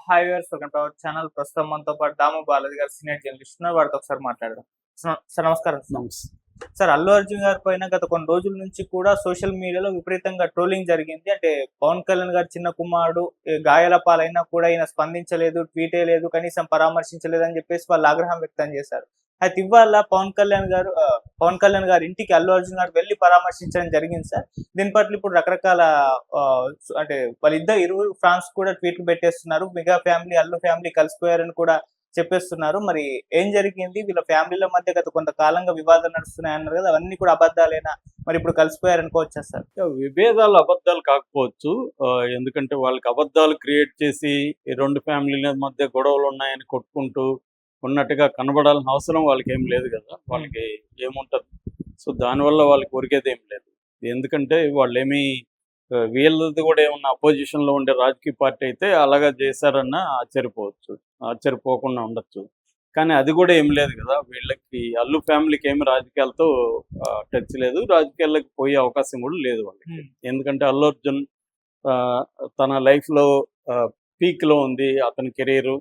Hi viewers, welcome to our channel. ప్రస్తుతం మనతో పాటు దాము బాలాజీ గారు సీనియర్ జర్నలిస్ట్ ఉన్నారు. వారితో ఒకసారి మాట్లాడదాం. సార్ నమస్కారం. సార్, అల్లు అర్జున్ గారి పైన గత కొన్ని రోజుల నుంచి కూడా సోషల్ మీడియాలో విపరీతంగా ట్రోలింగ్ జరిగింది. అంటే పవన్ కళ్యాణ్ గారు చిన్న కుమారుడు గాయాల పాలైనా కూడా ఈయన స్పందించలేదు, ట్వీట్ చేయలేదు, కనీసం పరామర్శించలేదు అని చెప్పేసి వాళ్ళు ఆగ్రహం వ్యక్తం చేశారు. అయితే ఇవాళ పవన్ కళ్యాణ్ గారి ఇంటికి అల్లు అర్జున్ గారు వెళ్లి పరామర్శించడం జరిగింది సార్. దీని పట్ల ఇప్పుడు రకరకాల అంటే ఇరువురు ఫ్రాన్స్ కూడా ట్వీట్లు పెట్టేస్తున్నారు. మెగా ఫ్యామిలీ, అల్లు ఫ్యామిలీ కలిసిపోయారని కూడా చెప్పేస్తున్నారు. మరి ఏం జరిగింది? వీళ్ళ ఫ్యామిలీల మధ్య గత కొంతకాలంగా వివాదాలు నడుస్తున్నాయి అన్నారు కదా, అవన్నీ కూడా అబద్ధాలేనా? మరి ఇప్పుడు కలిసిపోయారనుకోవచ్చా సార్? విభేదాలు అబద్ధాలు కాకపోవచ్చు. ఎందుకంటే వాళ్ళకి అబద్ధాలు క్రియేట్ చేసి ఈ రెండు ఫ్యామిలీల మధ్య గొడవలు ఉన్నాయని కొట్టుకుంటూ ఉన్నట్టుగా కనబడాల్సిన అవసరం వాళ్ళకి ఏం లేదు కదా. వాళ్ళకి ఏముంటది? సో దానివల్ల వాళ్ళకి ఒరిగేది ఏం లేదు. ఎందుకంటే వాళ్ళు వీళ్ళది కూడా ఏమన్నా అపోజిషన్లో ఉండే రాజకీయ పార్టీ అయితే అలాగా చేశారన్న ఆశ్చర్యపోవచ్చు, ఆశ్చర్యపోకుండా ఉండొచ్చు. కానీ అది కూడా ఏం లేదు కదా. వీళ్ళకి అల్లు ఫ్యామిలీకి ఏమి రాజకీయాలతో టచ్ లేదు, రాజకీయాలకు పోయే అవకాశం కూడా లేదు వాళ్ళకి. ఎందుకంటే అల్లు అర్జున్ తన లైఫ్లో పీక్లో ఉంది అతని కెరీరు.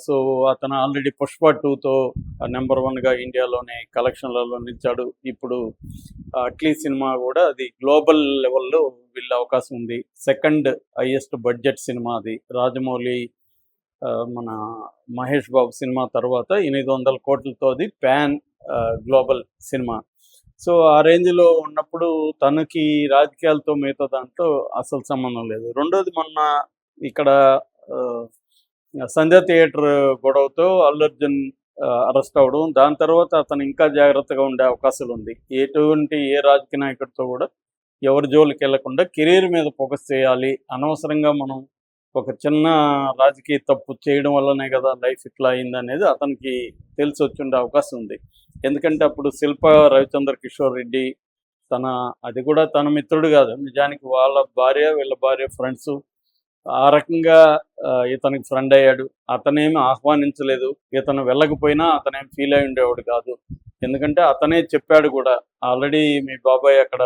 సో అతను ఆల్రెడీ పుష్ప 2తో నెంబర్ 1గా ఇండియాలోనే కలెక్షన్లలో నిలిచాడు. ఇప్పుడు అట్లీ సినిమా కూడా అది గ్లోబల్ లెవెల్లో వెళ్ళే అవకాశం ఉంది. సెకండ్ హైయెస్ట్ బడ్జెట్ సినిమా అది. రాజమౌళి, మన మహేష్ బాబు సినిమా తర్వాత 800 కోట్లతో అది ప్యాన్ గ్లోబల్ సినిమా. సో ఆ రేంజ్లో ఉన్నప్పుడు తనకి రాజకీయాలతో మిగతా దాంట్లో అసలు సంబంధం లేదు. రెండోది, మొన్న ఇక్కడ సంధ్య థియేటర్ గొడవతో అల్లు అర్జున్ అరెస్ట్ అవ్వడం, దాని తర్వాత అతను ఇంకా జాగ్రత్తగా ఉండే అవకాశాలు ఉంది. ఏ రాజకీయ నాయకుడితో కూడా ఎవరి జోలికి వెళ్లకుండా కెరీర్ మీద ఫోకస్ చేయాలి. అనవసరంగా మనం ఒక చిన్న రాజకీయ తప్పు చేయడం వల్లనే కదా లైఫ్ ఇట్లా అయింది అనేది అతనికి తెలిసి వచ్చుండే అవకాశం ఉంది. ఎందుకంటే అప్పుడు శిల్ప రవిచంద్ర కిషోర్ రెడ్డి అది కూడా తన మిత్రుడు కాదు, నిజానికి వీళ్ళ భార్య ఫ్రెండ్స్. ఆ రకంగా ఇతనికి ఫ్రెండ్ అయ్యాడు. అతనేమి ఆహ్వానించలేదు. ఇతను వెళ్ళకపోయినా అతనేం ఫీల్ అయి ఉండేవాడు కాదు. ఎందుకంటే అతనే చెప్పాడు కూడా, ఆల్రెడీ మీ బాబాయ్ అక్కడ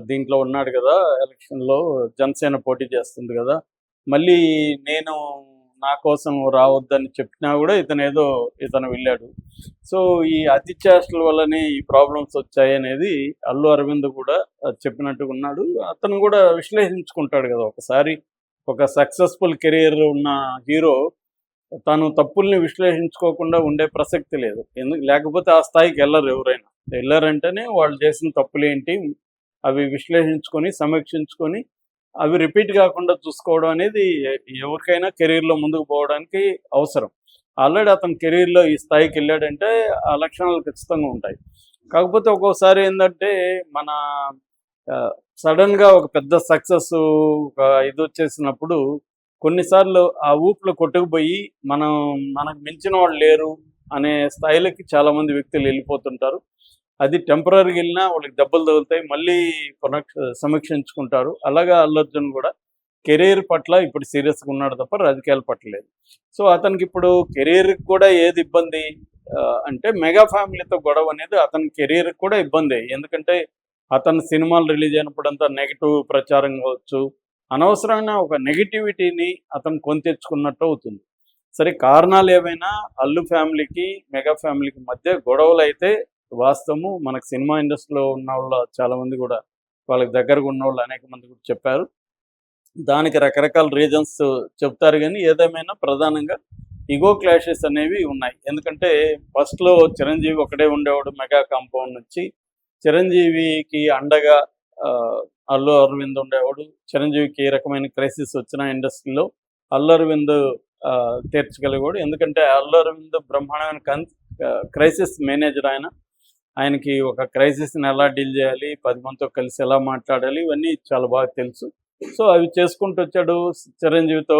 దీంట్లో ఉన్నాడు కదా, ఎలక్షన్లో జనసేన పోటీ చేస్తుంది కదా, మళ్ళీ నా కోసం రావద్దని చెప్పినా కూడా ఇతను వెళ్ళాడు. సో ఈ అతిచేష్టల వల్లనే ఈ ప్రాబ్లమ్స్ వచ్చాయి అనేది అల్లు అరవింద్ కూడా చెప్పినట్టుగా ఉన్నాడు. అతను కూడా విశ్లేషించుకుంటాడు కదా. ఒకసారి ఒక సక్సెస్ఫుల్ కెరీర్ ఉన్న హీరో తను తప్పుల్ని విశ్లేషించుకోకుండా ఉండే ప్రసక్తి లేదు. లేకపోతే ఆ స్థాయికి ఎవరైనా వెళ్ళారంటేనే వాళ్ళు చేసిన తప్పులు ఏంటి అవి విశ్లేషించుకొని సమీక్షించుకొని అవి రిపీట్ కాకుండా చూసుకోవడం అనేది ఎవరికైనా కెరీర్లో ముందుకు పోవడానికి అవసరం. ఆల్రెడీ అతను కెరీర్లో ఈ స్థాయికి వెళ్ళాడంటే ఆ లక్షణాలు ఖచ్చితంగా ఉంటాయి. కాకపోతే ఒక్కోసారి ఏంటంటే మన సడన్గా ఒక పెద్ద సక్సెస్ ఇది వచ్చేసినప్పుడు కొన్నిసార్లు ఆ ఊపులో కొట్టుకుపోయి మనకు మించిన వాళ్ళు లేరు అనే స్థాయిలకి చాలామంది వ్యక్తులు వెళ్ళిపోతుంటారు. అది టెంపరీగా వెళ్ళినా వాళ్ళకి దెబ్బలు తగులుతాయి, మళ్ళీ సమీక్షించుకుంటారు. అలాగా అల్లు అర్జున్ కూడా కెరీర్ పట్ల ఇప్పుడు సీరియస్గా ఉన్నాడు తప్ప రాజకీయాల పట్ల లేదు. సో అతనికి ఇప్పుడు కెరీర్కి కూడా ఏది ఇబ్బంది అంటే మెగా ఫ్యామిలీతో గొడవ అనేది అతని కెరీర్కి కూడా ఇబ్బంది. ఎందుకంటే అతని సినిమాలు రిలీజ్ అయినప్పుడంతా నెగిటివ్ ప్రచారం కావచ్చు, అనవసరమైన ఒక నెగిటివిటీని అతను కొని తెచ్చుకున్నట్టు అవుతుంది. సరే, కారణాలు ఏవైనా అల్లు ఫ్యామిలీకి మెగా ఫ్యామిలీకి మధ్య గొడవలు అయితే వాస్తవము. మనకు సినిమా ఇండస్ట్రీలో ఉన్న వాళ్ళు చాలామంది కూడా వాళ్ళకి దగ్గరగా ఉన్న వాళ్ళు అనేక మంది కూడా చెప్పారు. దానికి రకరకాల రీజన్స్ చెప్తారు. కానీ ఏదేమైనా ప్రధానంగా ఈగో క్లాషెస్ అనేవి ఉన్నాయి. ఎందుకంటే ఫస్ట్లో చిరంజీవి ఒకడే ఉండేవాడు మెగా కాంపౌండ్ నుంచి. చిరంజీవికి అండగా అల్లు అరవింద్ ఉండేవాడు. చిరంజీవికి ఏ రకమైన క్రైసిస్ వచ్చినా ఇండస్ట్రీలో అల్లు అరవింద్ తీర్చగలిగేవాడు. ఎందుకంటే అల్లు అరవింద్ బ్రహ్మాండమైన క్రైసిస్ మేనేజర్. ఆయనకి ఒక క్రైసిస్ని ఎలా డీల్ చేయాలి, 10 మందితో కలిసి ఎలా మాట్లాడాలి, ఇవన్నీ చాలా బాగా తెలుసు. సో అవి చేసుకుంటూ వచ్చాడు. చిరంజీవితో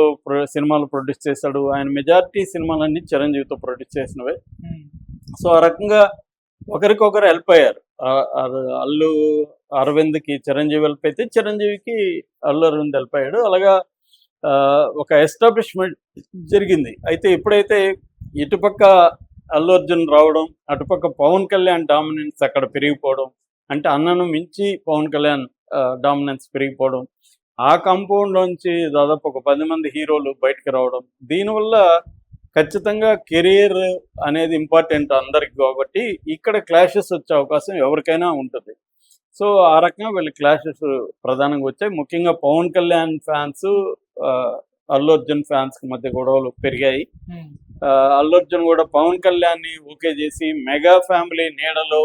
సినిమాలు ప్రొడ్యూస్ చేశాడు. ఆయన మెజారిటీ సినిమాలన్నీ చిరంజీవితో ప్రొడ్యూస్ చేసినవే. సో ఆ రకంగా ఒకరికొకరు హెల్ప్ అయ్యారు. అల్లు అరవింద్కి చిరంజీవి హెల్ప్ అయితే చిరంజీవికి అల్లు అరవింద్ హెల్ప్ అయ్యాడు. అలాగా ఒక ఎస్టాబ్లిష్మెంట్ జరిగింది. అయితే ఎప్పుడైతే ఇటుపక్క అల్లు అర్జున్ రావడం, అటుపక్క పవన్ కళ్యాణ్ డామినెన్స్ అక్కడ పెరిగిపోవడం, అంటే అన్నను మించి పవన్ కళ్యాణ్ డామినెన్స్ పెరిగిపోవడం, ఆ కాంపౌండ్ నుంచి దాదాపు ఒక 10 మంది హీరోలు బయటకు రావడం, దీనివల్ల ఖచ్చితంగా కెరీర్ అనేది ఇంపార్టెంట్ అందరికి కాబట్టి ఇక్కడ క్లాషెస్ వచ్చే అవకాశం ఎవరికైనా ఉంటుంది. సో ఆ రకంగా వీళ్ళ క్లాషెస్ ప్రధానంగా వచ్చాయి. ముఖ్యంగా పవన్ కళ్యాణ్ ఫ్యాన్స్, అల్లు అర్జున్ ఫ్యాన్స్ మధ్య గొడవలు పెరిగాయి. అల్లు అర్జున్ కూడా పవన్ కళ్యాణ్ ని ఓకే చేసి మెగా ఫ్యామిలీ నీడలో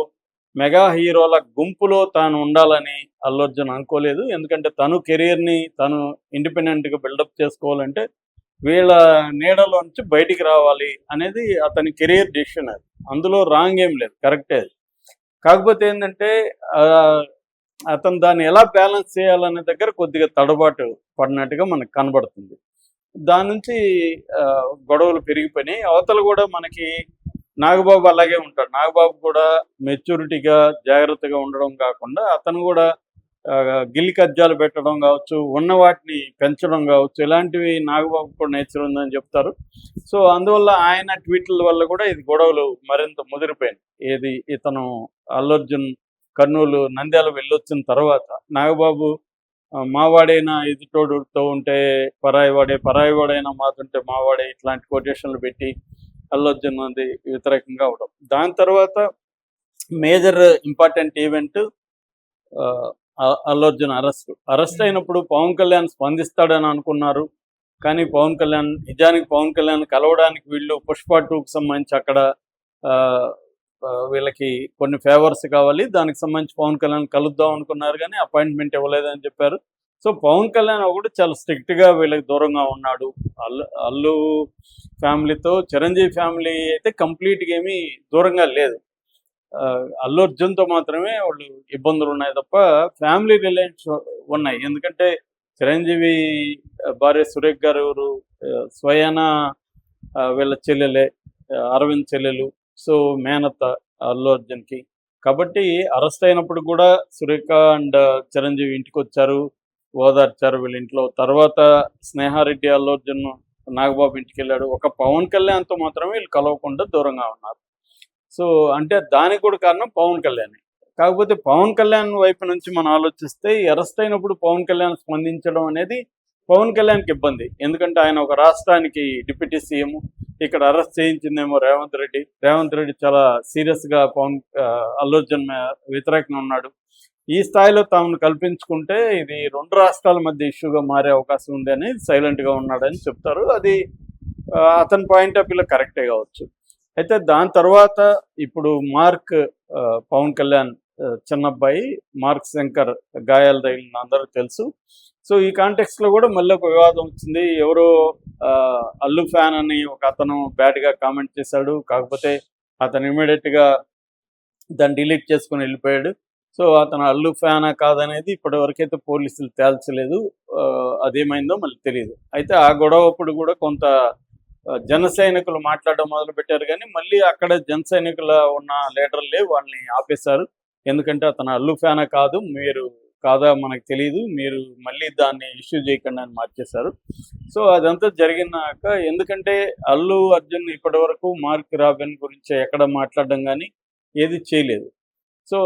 మెగా హీరోల గుంపులో తాను ఉండాలని అల్లు అర్జున్ అనుకోలేదు. ఎందుకంటే తను కెరీర్ని తను ఇండిపెండెంట్గా బిల్డప్ చేసుకోవాలంటే వీళ్ళ నీడలో నుంచి బయటికి రావాలి అనేది అతని కెరీర్ డిసిషన్. అది అందులో రాంగ్ ఏం లేదు, కరెక్టే అది. కాకపోతే ఏంటంటే అతను దాన్ని ఎలా బ్యాలెన్స్ చేయాలనే దగ్గర కొద్దిగా తడబాటు పడినట్టుగా మనకు కనబడుతుంది. దాని నుంచి గొడవలు పెరిగిపోయినాయి. అవతల కూడా మనకి నాగబాబు అలాగే ఉంటాడు. నాగబాబు కూడా మెచ్యూరిటీగా జాగ్రత్తగా ఉండడం కాకుండా అతను కూడా గిల్లి కజ్జాలు పెట్టడం కావచ్చు, ఉన్న వాటిని పెంచడం కావచ్చు, ఇలాంటివి నాగబాబు కూడా నేచర్ ఉందని చెప్తారు. సో అందువల్ల ఆయన ట్వీట్ల వల్ల కూడా ఇది గొడవలు మరింత ముదిరిపోయింది. ఏది ఇతను అల్లు అర్జున్ కర్నూలు నంద్యాల వెళ్ళొచ్చిన తర్వాత నాగబాబు మావాడైనా ఎదుటోడుతో ఉంటే పరాయివాడైనా మాతుంటే మావాడే, ఇట్లాంటి కొటేషన్లు పెట్టి అల్లు అర్జున్ అది వ్యతిరేకంగా అవడం. దాని తర్వాత major important event Allu Arjun arrest అయినప్పుడు పవన్ కళ్యాణ్ స్పందిస్తాడని అనుకున్నారు. కానీ నిజానికి పవన్ కళ్యాణ్ కలవడానికి వీళ్ళు పుష్ప 2కి సంబంధించి అక్కడ వీళ్ళకి కొన్ని ఫేవర్స్ కావాలి, దానికి సంబంధించి పవన్ కళ్యాణ్ కలుద్దాం అనుకున్నారు కానీ అపాయింట్మెంట్ ఇవ్వలేదని చెప్పారు. సో పవన్ కళ్యాణ్ ఒకటి చాలా స్ట్రిక్ట్గా వీళ్ళకి దూరంగా ఉన్నాడు. అల్లు ఫ్యామిలీతో చిరంజీవి ఫ్యామిలీ అయితే కంప్లీట్గా ఏమీ దూరంగా లేదు. అల్లు అర్జున్తో మాత్రమే వాళ్ళు ఇబ్బందులు ఉన్నాయి తప్ప ఫ్యామిలీ రిలేషన్స్ ఉన్నాయి. ఎందుకంటే చిరంజీవి భార్య సురేఖ్ గారు ఎవరు, స్వయాన వీళ్ళ చెల్లెలే, అరవింద్ చెల్లెలు. సో మేనత్త అల్లు అర్జున్కి. కాబట్టి అరెస్ట్ అయినప్పుడు కూడా సురేఖ అండ్ చిరంజీవి ఇంటికి వచ్చారు, ఓదార్చారు వీళ్ళ ఇంట్లో. తర్వాత స్నేహారెడ్డి అల్లు అర్జున్ నాగబాబు ఇంటికి వెళ్ళాడు. ఒక పవన్ కళ్యాణ్తో మాత్రమే వీళ్ళు కలవకుండా దూరంగా ఉన్నారు. సో అంటే దానికి కూడా కారణం పవన్ కళ్యాణ్. కాకపోతే పవన్ కళ్యాణ్ వైపు నుంచి మనం ఆలోచిస్తే అరెస్ట్ అయినప్పుడు పవన్ కళ్యాణ్ స్పందించడం అనేది పవన్ కళ్యాణ్కి ఇబ్బంది. ఎందుకంటే ఆయన ఒక రాష్ట్రానికి డిప్యూటీ సీఎం, ఇక్కడ అరెస్ట్ చేయించిందేమో రేవంత్ రెడ్డి చాలా సీరియస్గా అల్లు అర్జున్ వ్యతిరేకంగా ఉన్నాడు. ఈ స్థాయిలో తాను కల్పించుకుంటే ఇది 2 రాష్ట్రాల మధ్య ఇష్యూగా మారే అవకాశం ఉంది అని సైలెంట్గా ఉన్నాడని చెప్తారు. అది అతని పాయింట్ ఆఫ్ వ్యూలో కరెక్టే కావచ్చు. అయితే దాని తర్వాత ఇప్పుడు పవన్ కళ్యాణ్ చిన్నబ్బాయి మార్క్ శంకర్ గాయాలు తగిలిన అందరూ తెలుసు. సో ఈ కాంటెక్స్లో కూడా మళ్ళీ ఒక వివాదం వచ్చింది. ఎవరో అల్లు ఫ్యాన్ అని ఒక అతను బ్యాడ్గా కామెంట్ చేశాడు. కాకపోతే అతను ఇమీడియట్గా దాన్ని డిలీట్ చేసుకుని వెళ్ళిపోయాడు. సో అతను అల్లు ఫ్యానా కాదనేది ఇప్పటివరకైతే పోలీసులు తేల్చలేదు. అదేమైందో మళ్ళీ తెలియదు. అయితే ఆ గొడవ అప్పుడు కూడా కొంత జన సైనికులు మాట్లాడడం మొదలు పెట్టారు కానీ మళ్ళీ అక్కడ జన సైనికుల ఉన్న లీడర్లే వాళ్ళని ఆపేశారు. ఎందుకంటే అతను అల్లు ఫ్యానా కాదు, మీరు కాదా మనకు తెలియదు, మీరు మళ్ళీ దాన్ని ఇష్యూ చేయకుండా అని మార్చేశారు. సో అదంతా జరిగినాక, ఎందుకంటే అల్లు అర్జున్ ఇప్పటి వరకు మార్క్ రాబిన్ గురించి ఎక్కడ మాట్లాడడం కానీ ఏది చేయలేదు. సో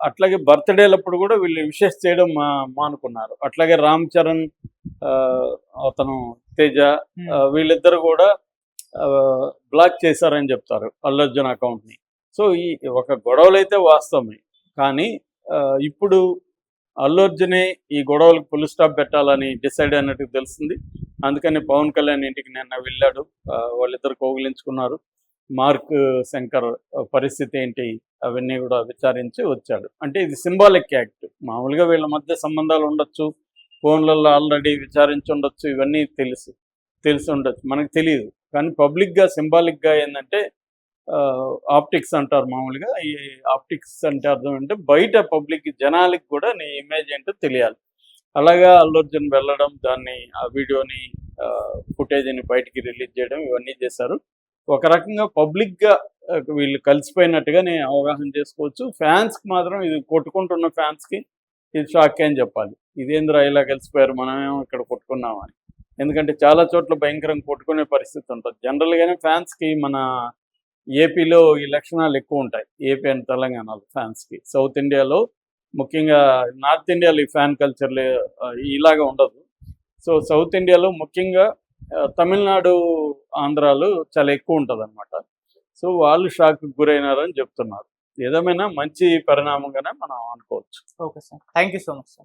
అట్లాగే బర్త్డేలప్పుడు కూడా వీళ్ళు విషెస్ చేయడం మానుకున్నారు. అట్లాగే రామ్ చరణ్, అతను తేజ, వీళ్ళిద్దరు కూడా బ్లాక్ చేశారని చెప్తారు అల్లు అర్జున్ అకౌంట్ని. సో ఈ ఒక గొడవలు అయితే వాస్తవమే, కానీ ఇప్పుడు అల్లు అర్జునే ఈ గొడవలకు ఫుల్ స్టాప్ పెట్టాలని డిసైడ్ అయినట్టు తెలుస్తుంది. అందుకని పవన్ కళ్యాణ్ ఇంటికి నిన్న వెళ్ళాడు, వాళ్ళిద్దరు కౌగిలించుకున్నారు. మార్క్ శంకర్ పరిస్థితి ఏంటి అవన్నీ కూడా విచారించి వచ్చాడు. అంటే ఇది సింబాలిక్ యాక్ట్. మామూలుగా వీళ్ళ మధ్య సంబంధాలు ఉండొచ్చు, ఫోన్లలో ఆల్రెడీ విచారించి ఉండొచ్చు, ఇవన్నీ తెలిసి ఉండొచ్చు, మనకు తెలియదు. కానీ పబ్లిక్గా సింబాలిక్గా ఏంటంటే ఆప్టిక్స్ అంటారు. మామూలుగా ఈ ఆప్టిక్స్ అంటే అర్థం అంటే బయట పబ్లిక్ జనాలకి కూడా నీ ఇమేజ్ ఏంటో తెలియాలి. అలాగా అల్లు అర్జున్ వెళ్ళడం, దాన్ని ఆ వీడియోని ఫుటేజ్ని బయటికి రిలీజ్ చేయడం, ఇవన్నీ చేశారు. ఒక రకంగా పబ్లిక్గా వీళ్ళు కలిసిపోయినట్టుగా నేను అవగాహన చేసుకోవచ్చు. ఫ్యాన్స్కి మాత్రం ఇది కొట్టుకుంటున్న ఫ్యాన్స్కి ఇది షాక్ అని చెప్పాలి. ఇదేంద్రా ఇలా కలిసిపోయారు, మనమేమో ఇక్కడ కొట్టుకున్నామని. ఎందుకంటే చాలా చోట్ల భయంకరంగా కొట్టుకునే పరిస్థితి ఉంటుంది. జనరల్గానే ఫ్యాన్స్కి మన ఏపీలో ఈ లక్షణాలు ఎక్కువ ఉంటాయి. ఏపీ అండ్ తెలంగాణలో ఫ్యాన్స్కి. సౌత్ ఇండియాలో ముఖ్యంగా నార్త్ ఇండియాలో ఈ ఫ్యాన్ కల్చర్ ఇలాగా ఉండదు. సో సౌత్ ఇండియాలో ముఖ్యంగా తమిళనాడు, ఆంధ్రాలో చాలా ఎక్కువ ఉంటుంది అనమాట. సో వాళ్ళు షాక్కి గురైనారని చెప్తున్నారు. ఏదేమైనా మంచి పరిణామంగానే మనం అనుకోవచ్చు. Okay sir, thank you so much sir.